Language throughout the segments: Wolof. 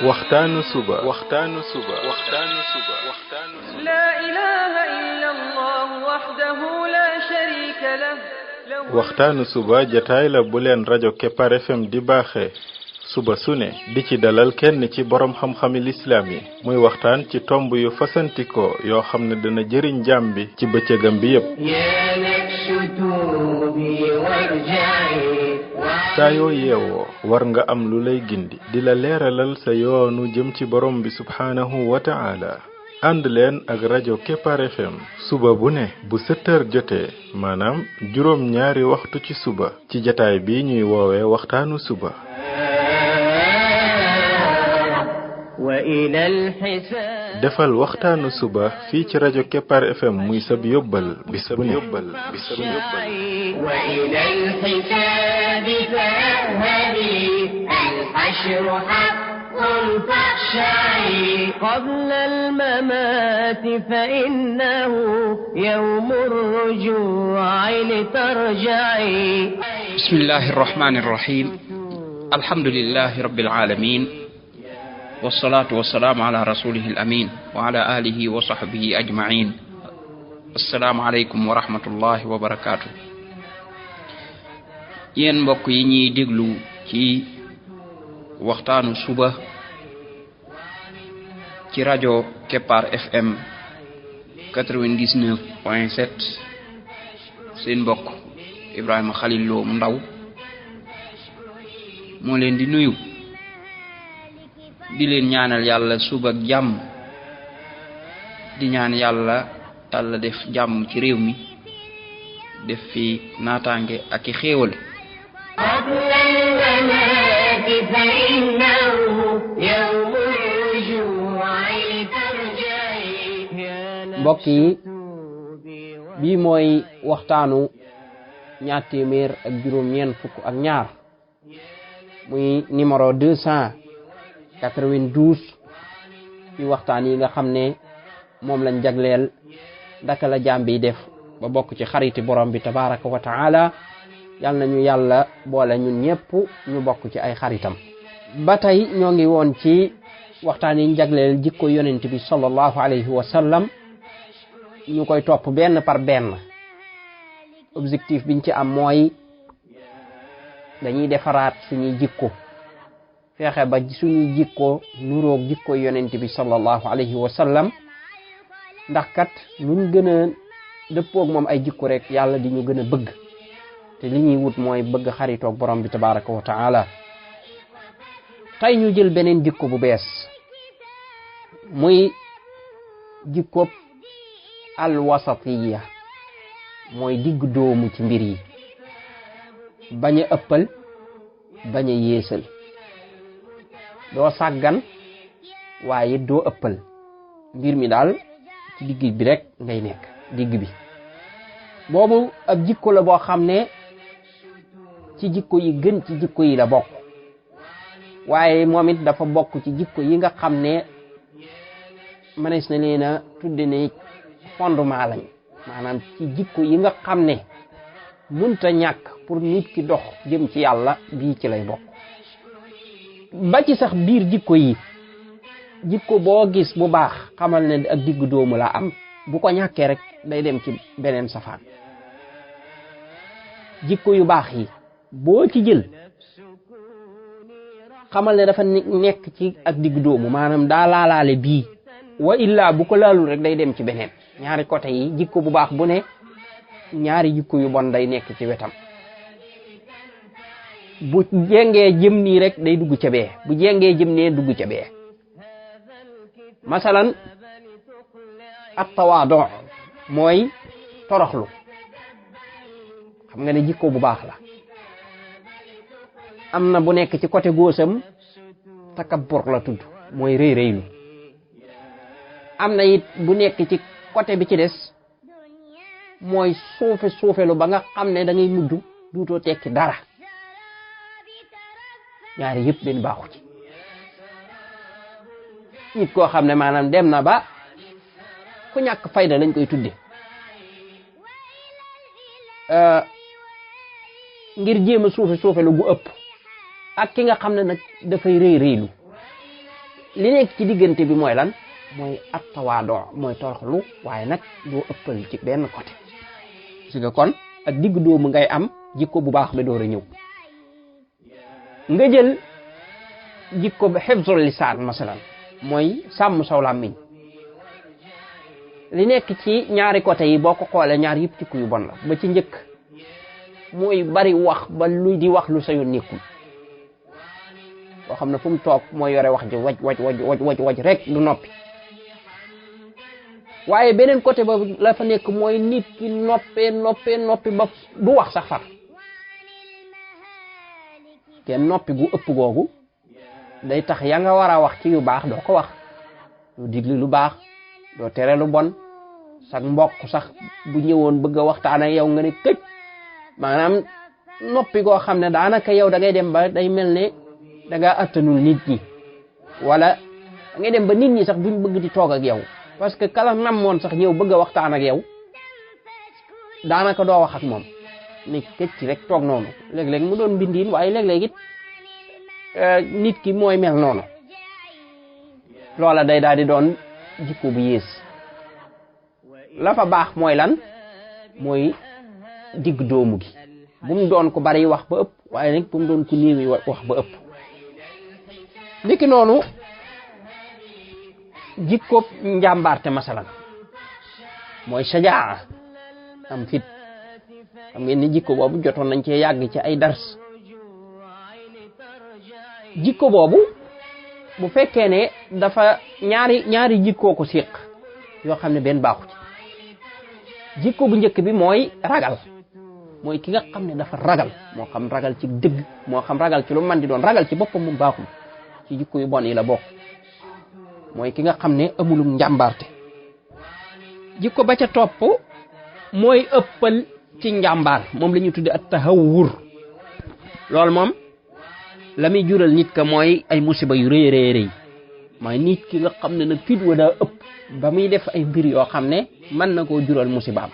waxtaanu suba لا إله إلا الله وحده لا شريك له waxtaanu suba jataay la bu leen rajo Kepar FM di baaxee suba su ne di ci dalal kenn ci borom xam-xami lislaam yi muy waxtaan ci tomb yu fasantikoo yoo xam ne dana jëriñ jaam bi ci bëccëgam bi yépp saa yoo yeewoo war nga am lu lay gindi di la leeralal sa yoonu jëm ci borom bi subhaanahu wa ta'ala ànd leen ak rajo Kepar FM suba bu ne bu 7h jotee maanaam juróom ñaari waxtu ci suba ci jataay bi ñuy woowee waxtaanu suba defal waxtaanu suba fii ci rajo Kepar FM muy sab yóbbal bis bu ne قبل الممات فإنه يوم الرجوع لترجعي بسم الله الرحمن الرحيم الحمد لله رب العالمين والصلاة والسلام على رسوله الأمين وعلى آله وصحبه أجمعين السلام عليكم ورحمة الله وبركاته yéen mbokk yi ñuy déglu ci waxtaanu suba ci rajo Kepar FM 99.7 seen mbokk Ibrahima Khalil Lo mu ndaw moo leen di nuyu di leen ñaanal yàlla suba ak jàmm di ñaan yàlla def jàmm ci réew mi def fi naataange ak i xéewal mbokk yi bii mooy waxtaanu ñaar téeméer ak juróom-ñeent fukk ak ñaar muy numéro 292 ci waxtaan yi nga xam ne moom lañ jagleel daka la jaam bi def ba bokk ci xariti borom bi tabaraka wa taala yal nañu yàlla boole ñun ñëpp ñu bokk ci ay xaritam ba tey ñoo ngi woon ci waxtaan yi ñu jagleel jikko yonent bi sallallahu alayhi wa sallam ñu koy topp benn par benn objectif biñ ci am mooy dañuy defaraat suñuy jikko fexe ba suñuy jikko nuroog jikko yonent bi sallallahu alayhi wa sallam ndax kat luñ gën a dëppoog moom ay jikko rek yàlla di ñu gën a bëgg te li ñuy wut mooy bëgg xaritoog borom bi tabaraka wa taala tey ñu jël beneen jikko bu bees muy jikko alwasatiya mooy digg doomu ci mbir yi bañ a ëppal bañ a yéesal doo sàggan waaye doo ëppal mbir mi daal ci digg bi rek ngay nekk digg bi boobu ab jikko la boo xam ne ci jikko yi gën ci jikko yi la bokk waaye moom it dafa bokk ci jikko yi nga xam ne mënees na leen a tudde ne fondement lañ maanaam ci jikko yi nga xam ne munta ñàkk pour nit ki dox jëm ci yàlla bii ci lay bokk ba ci sax biir jikko yi jikko boo gis bu baax xamal ne ak diggu doomu la am bu ko ñàkkee rek day dem ci beneen safaan jikko yu baax yi boo ci jël xamal ne dafa nekk ci ak diggu doomu maanaam daa laalaale bii wa illa bu ko laalul rek day dem ci beneen ñaari côté yi jikko bu baax bu ne ñaari jikko yu bon day nekk ci wetam bu jengee jëm nii rek day dugg ca bee bu jengee jëm nee dugg ca bee masalan at-tawaadu mooy toroxlu xam nga ne jikko bu baax la am na bu nekk ci côté góosam takabbur la tudd mooy rëy rëylu am na it bu nekk ci côté bi ci des mooy suufelu ba nga xam ne da ngay mujj duutoo tekki dara ñaari yëpp benn baaxu ci nit koo xam ne maanaam dem na ba ku ñàkk fayda lañ koy tudde ngir jéem a suufelu gu ëpp ak ki nga xam ne nag dafay rëy rëylu li nekk ci diggante bi mooy lan mooy attawaado mooy toroxlu waaye nag doo ëppal ci benn côté parce que kon ak digg doomu ngay am jikko bu baax bi door a ñëw nga jël jikko bi hifzul lisaan masalan mooy sàmm saw làmmiñ li nekk ci ñaari côté yi boo ko xoolee ñaar yëpp jikko yu bon la ba ci njëkk mooy bari wax ba luy di wax lu sa yoon nekkul boo xam ne fu mu toog mooy yore wax ji waj rek du noppi waaye beneen côté ba la fa nekk mooy nit ki noppi ba du wax sax far kenn noppi gu ëpp googu day tax ya nga war a wax ci yu baax doo ko wax doo digli lu baax doo tere lu bon sax mbokk sax bu ñëwoon bëgg a waxtaan ak yow nga ne këj maanaam noppi goo xam ne daanaka yow da ngay dem ba day mel ne da ngaa attanul nit ñi wala da ngay dem ba nit ñi sax duñ bëgg di toog ak yow parce que kala namoon sax ñëw bëgg a waxtaan ak yow daanaka doo wax ak moom ne këcc rek toog noonu léeg-léeg mu doon bindiin waaye léeg-léeg it nit ki mooy mel noonu loola day daal di doon jikko bu yées la fa baax mooy lan mooy digg doomu gi bu mu doon ko bari wax ba ëpp waaye nag bu mu doon ko néewi wax ba ëpp niki noonu jikko njàmbaarte masalan mooy sajaa am fit xam ngeen ni jikko boobu jotoon nañ cee yàgg ci ay dars jikko boobu bu fekkee ne dafa ñaari jikkoo ko siq yoo xam ne benn baaxu ci jikko bu njëkk bi mooy ragal mooy ki nga xam ne dafa ragal moo xam ragal ci dëgg moo xam ragal ci lu man di doon ragal ci boppam mu baaxul ci jikko yu bon yi la bokk mooy ki nga xam ne amulum njàmbaarte jikko ba ca topp mooy ëppal ci njàmbaar moom la ñuy tudde at tahawur loolu moom la muy jural nit ka mooy ay musiba yu rëy mooy nit ki nga xam ne nag fit wa daa ëpp ba muy def ay mbir yoo xam ne mën na koo jural musibaam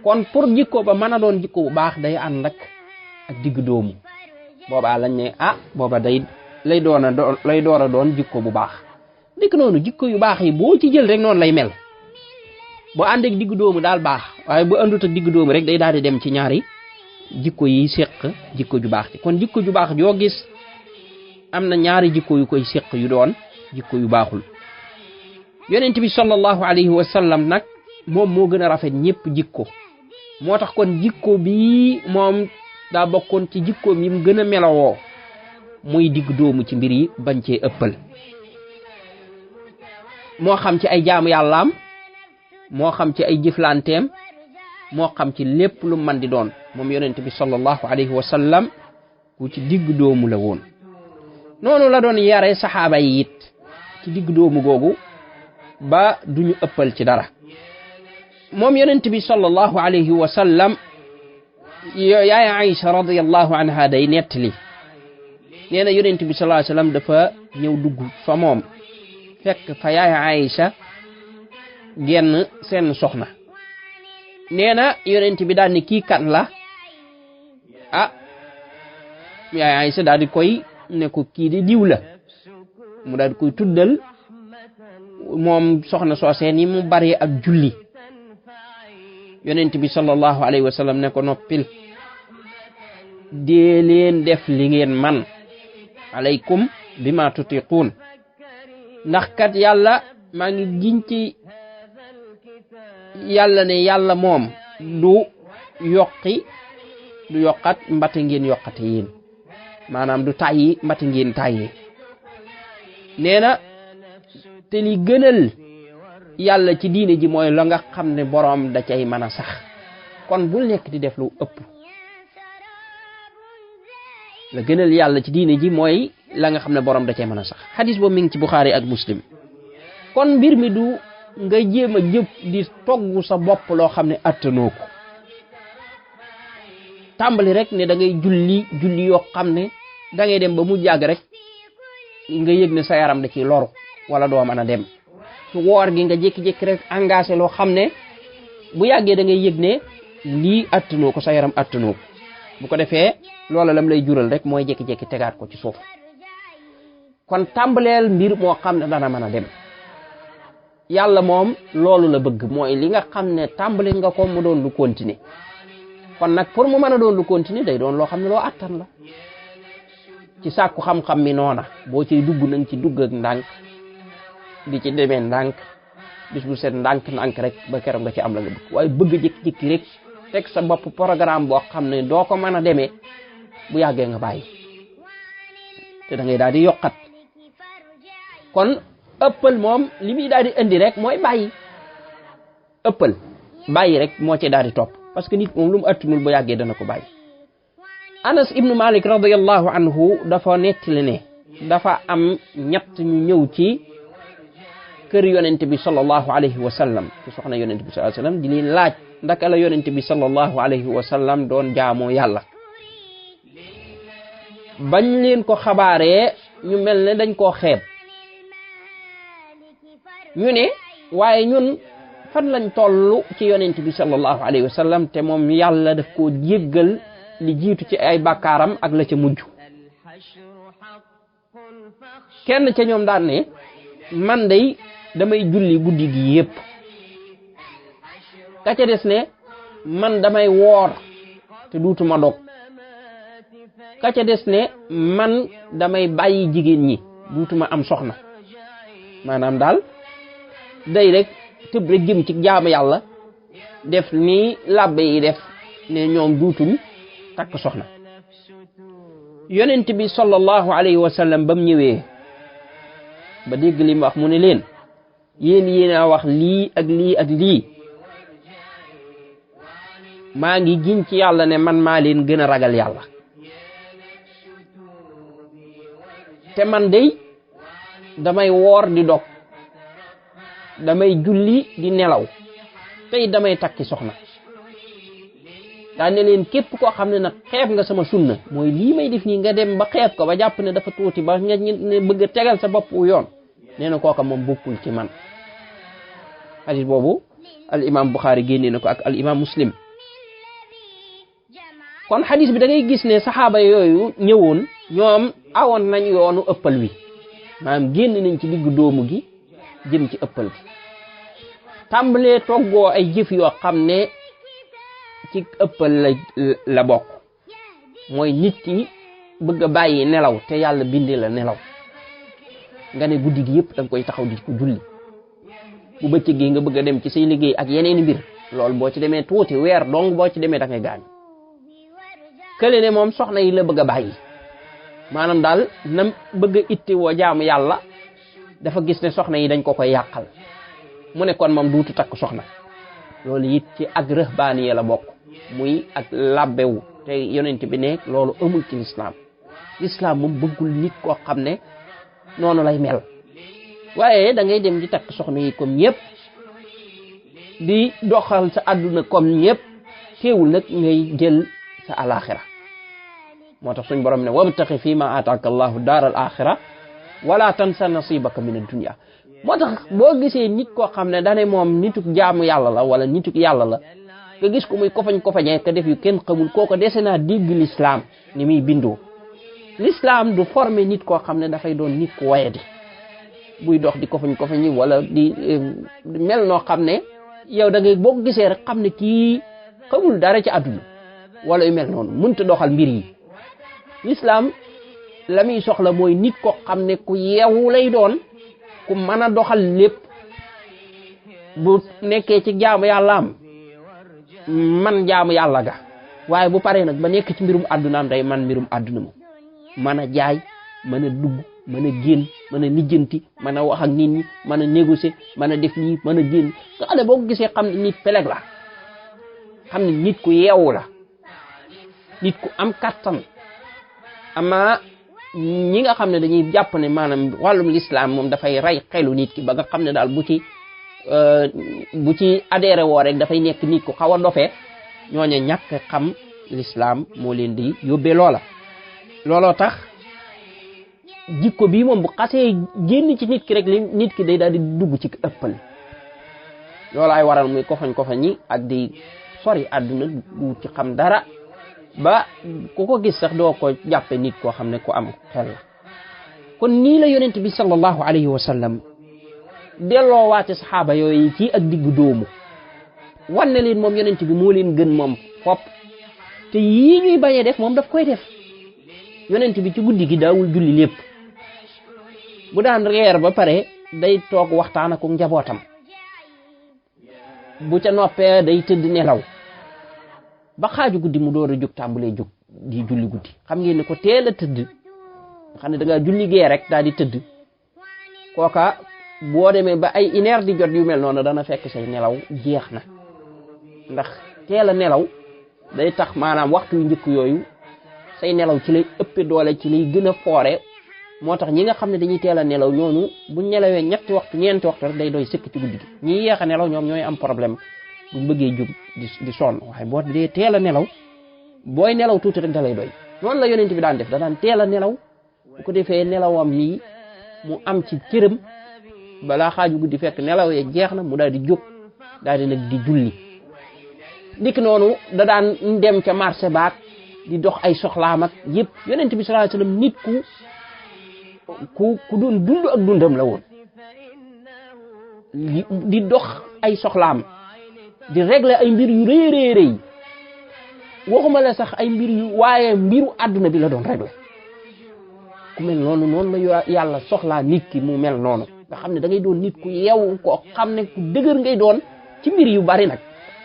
kon pour jikko ba mën a doon jikko bu baax day ànd ak digg doomu boobaa lañ ne booba lay door a doon jikko bu baax dikk noonu jikko yu baax yi boo ci jël rek noonu lay mel boo ànd ak digg doomu daal baax waaye bu àndut ak digg doomu rek day daal di dem ci ñaari jikko yi séq jikko ju baax ci kon jikko ju baax joo gis am na ñaari jikko yu koy séq yu doon jikko yu baaxul yonent bi sallallahu alayhi wa sallam nag moom moo gën a rafet ñëpp jikko moo tax kon jikko bi moom daa bokkoon ci jikkoom yi mu gën a melowoo muy digg doomu ci mbir yi bañ cee ëppal moo xam ci ay jaamu yàllaam moo xam ci ay jëflanteem moo xam ci lépp lu man di doon moom yonent bi sallallahu alayhi wa sallam ku ci digg doomu la woon noonu la doon yare saxaaba yi it ci digg doomu googu ba duñu ëppal ci dara moom yonent bi sallallahu alayhi wa sallam yaay Aïcha radiyallahu anha day nettali nee na yonent bi sallallahu alayhi wa sallam dafa ñëw dugg fa moom fekk fa yaay Aïcha genn seen soxna nee na yonent bi daal ni kii kan la yaay Aïcha daal di koy ne ko kii di diw la mu daal di koy tuddal moom soxna soosee ni mu bari ak julli yonent bi sallallahu alayhi wa sallam ne ko noppil dee leen def li ngeen man alaykum bima tutiquun ndax kat yàlla maa ngi giñ ci yàlla ne yàlla moom du yokkat mbate ngeen yokkate yéen maanaam du tàyyi mbate ngeen tàyyee nee na te li gënal yàlla ci diine ji mooy la nga xam ne boroom da cay mën a sax kon bul nekk di def lu ëpp la gënal yàlla ci diine ji mooy la nga xam ne boroom da cay mën a sax xadis boobu mi ngi ci Buxaari ak Muslim kon mbir mi du nga jéem a jëf di togg sa bopp loo xam ne attanoo ko tàmbali rek ne da ngay julli yoo xam ne da ngay dem ba mu jàgg rek nga yëg ne sa yaram da ciy loru wala doo mën a dem su woor gi nga jékki-jékki rek engagé loo xam ne bu yàggee da ngay yëg ne lii attanoo ko sa yaram attanoo ko bu ko defee loola lam lay jural rek mooy jékki-jékki tegaat ko ci suuf kon tàmbaleel mbir moo xam ne dana mën a dem yàlla moom loolu la bëgg mooy li nga xam ne tàmbali nga ko mu doon lu continuer kon nag pour mu mën a doon lu continuer day doon loo xam ne loo attan la ci sàkku xam-xam mi noona boo ciy dugg nang ci dugg ak ndànk di ci demee ndànk bis bu set ndànk rek ba keroog nga ci am la nga bëgg waaye bëgg jékki-jékki rek teg sa bopp programme boo xam ne doo ko mën a demee bu yàggee nga bàyyi te da ngay daal di yokkat kon ëppal moom li muy daal di indi rek mooy bàyyi ëppal bàyyi rek moo ci daal di topp parce que nit moom lu mu attunul bu yàggee dana ko bàyyi Anas ibnu Malik radiyallahu anhu dafa nettali ne dafa am ñett ñu ñëw ci kër yonent bi sallallahu alayhi wa sallam ci soxna yonent bi sallallahu alayhi wa sallam di leen laaj ndaka la yonent bi sallallahu alayhi wa sallam doon jaamoo yàlla bañ leen ko xabaaree ñu mel ne dañ koo xeeb ñu ne waaye ñun fan lañ toll ci yonent bi sallallahu alayhi wa sallam te moom yàlla daf koo jéggal li jiitu ci ay bàkkaaram ak la ca mujj kenn ca ñoom daan ne man day damay julli guddi gi yépp ka ca des ne man damay woor te duutuma dog ka ca des ne man damay bàyyi jigéen ñi duutuma am soxna maanaam daal day rek tëb rek jëm ci jaamu yàlla def ni labbe yi def ne ñoom duutuñ takk soxna yonent bi sallallahu alayhi wa sallam bam ñëwee ba dégg li mu wax mu ne leen yéen a wax lii ak lii ak lii maa ngi giñ ci yàlla ne man maa leen gën a ragal yàlla te man day damay woor di dog damay julli di nelaw tey damay takki soxna daa ne leen képp koo xam ne nag xeeb nga sama sunna mooy lii may def nii nga dem ba xeeb ko ba jàpp ne dafa tuuti ba nga ne bëgg a tegal sa bopp yoon nee na kooka moom bokkul ci man hadith boobu al imam Bukhari génne na ko ak al imam Muslim kon hadith bi da ngay gis ne saxaaba yooyu ñëwoon ñoom awoon nañ yoonu ëppal wi maanaam génn nañ ci diggu doomu gi jëm ci ëppal bi tàmbalee toggoo ay jëf yoo xam ne ci ëppal la bokk mooy nit ki bëgg a bàyyi nelaw te yàlla bindee la nelaw nga ne guddi gi yëpp da nga koy taxaw di ko julli bu bëccëg gi nga bëgg a dem ci say liggéey ak yeneen mbir loolu boo ci demee tuuti weer dong boo ci demee da ngay gaañ kële ne moom soxna yi la bëgg a bàyyi maanaam daal na bëgg a itti woo jaamu yàlla dafa gis ne soxna yi dañ ko koy yàqal mu ne kon moom duutu takk soxna loolu it ci ak rëhbaaniya la bokk muy ak labbewu te yonent bi ne loolu amul ci lislaam moom bëggul nit koo xam ne noonu lay mel waaye da ngay dem di takk soxna yi comme ñëpp di doxal sa àdduna comme ñëpp teewul nag ngay jël sa alaxira moo tax suñ borom ne wabtaxi fii ma ataaka allahu daar al axira wala tansa nasibaka min ad-dunya moo tax boo gisee nit koo xam ne dane moom nituk jaamu yàlla la wala nituk yàlla la nga gis ko muy kofañee ka def yu kenn xamul kooko dese naa dégg l'islam ni muy bindoo l'islam du former nit koo xam ne dafay doon nit ku wayadi buy dox di kofañi wala di mel noo xam ne yow da ngay boo gisee rek xam ne kii xamul dara ci àdduna wala yu mel noonu mënta doxal mbir yi l'islam la muy soxla mooy nit koo xam ne ku yeewu lay doon ku mën a doxal lépp bu nekkee ci jaamu yàlla am man jaamu yàlla ga waaye bu paree nag ba nekk ci mbirum àddunaam day man mbirum àdduna moom mën a jaay mën a dugg mën a génn mën a lijjanti mën a wax ak nit ñi mën a négocier mën a def lii mën a génn nga xam ne boo ko gisee xam ne nit peleg la xam ne nit ku yeewu la nit ku am kattan ama ñi nga xam ne dañuy jàpp ne maanaam wàllum l'islam moom dafay rey xelu nit ki ba nga xam ne daal bu ci adhéré woo rek dafay nekk nit ku xaw a dofee ñooñu ñàkk xam l'islam moo leen di yóbbee looloo tax jikko bii moom bu xasee génn ci nit ki rek nit ki day daal di dugg ci ëppal loolaay waral muy kofañ yi ak di sori àdduna du ci xam dara ba ku ko gis sax doo ko jàppe nit koo xam ne ku am xel la kon nii la yonent bi sallallahu alayhi wa sallam delloo waate saxaaba yooyu ci ak diggu doomu wan na leen moom yonent bi moo leen gën moom fopp te yii ñuy bañee def moom daf koy def yonent bi ci guddi gi daawul julli lépp bu daan reer ba pare day toog waxtaan ak njabootam bu ca noppee day tëdd nelaw ba xaaju guddi mu door a jóg tàmbalee jóg di julli guddi xam ngeen ne ko teel a tëdd xam ne da ngaa julli gee rek daal di tëdd kooka boo demee ba ay 1 heure di jot yu mel noonu dana fekk say nelaw jeex na ndax teel a nelaw day tax maanaam waxtu yu njëkk yooyu say nelaw ci lay ëppe doole ci lay gën a foore moo tax ñi nga xam ne dañuy teel a nelaw ñooñu buñ nelawee 3 waxtu 4 waxtu rek day doy sëkk ci guddi gi ñi yeex a nelaw ñoom ñooy am problème buñ bëggee jóg di sonn waaye boo dee teel a nelaw booy nelaw tuuti rek da lay doy noonu la yonent bi daan def da daan teel a nelaw bu ko defee nelawam nii mu am ci cëram balaa xaaju guddi fekk nelaw ye jeex na mu daal di jóg daal di nag di julli dik noonu da daan dem ca marché baak di dox ay soxlaam ak yëpp yonent bi sallallahu alayhi wasallam nit ku doon dund ak dundam la woon di dox ay soxlaam di régler ay mbir yu rëy rëy waxuma la sax ay mbir yu waaye mbiru àdduna bi la doon régler ku mel noonu la yàlla soxlaa nit ki mu mel noonu nga xam ne da ngay doon nit ku yeewu ko xam ne ku dëgër ngay doon ci mbir yu bari nag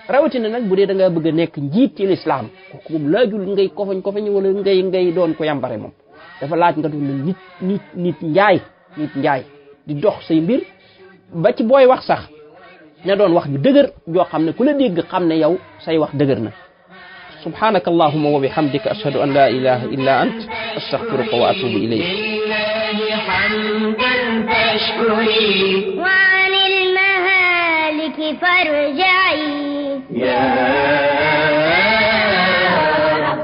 rawatina nag bu dee da nga bëgg a nekk njiit ci lislaam kooku moom laajul ngay kofañ wala ngay doon ko yambare moom dafa laaj nga doon nit njaay di dox say mbir ba ci booy wax sax na doon wax ju dëgër joo xam ne ku la dégg xam ne yow say wax dëgër na subhanaka allahumma wa bihamdika ashhadu an la ilaha illa ant astaghfiruka wa atubu ilayk وعن المهالك فارجعي يا رب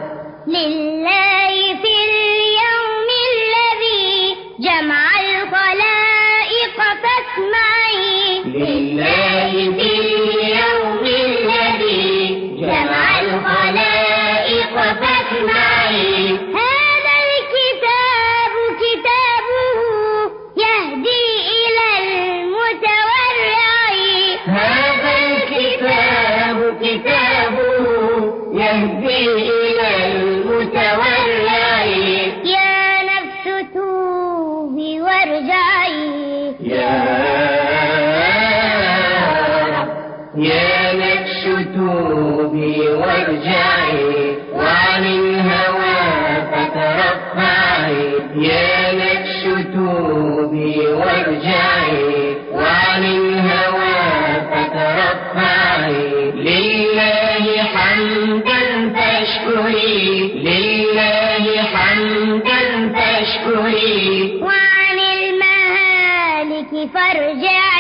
لله في اليوم الذي جمع الخلائق فاسمعي لله في اليوم الذي جمع الخلائق فاسمعي هذا الكتاب كتابه يهدي إلى المتورع هذا الكتاب كتابه يهدي إلى المتورع يا نفس توبي وارجعي يا رب يا نفس توبي وارجعي وعن الهوى فترفعي يا نفس توبي وارجعي وعن الهوى فترفعي لله حمدا فاشكري لله حمدا فاشكري وعن المهالك فارجعي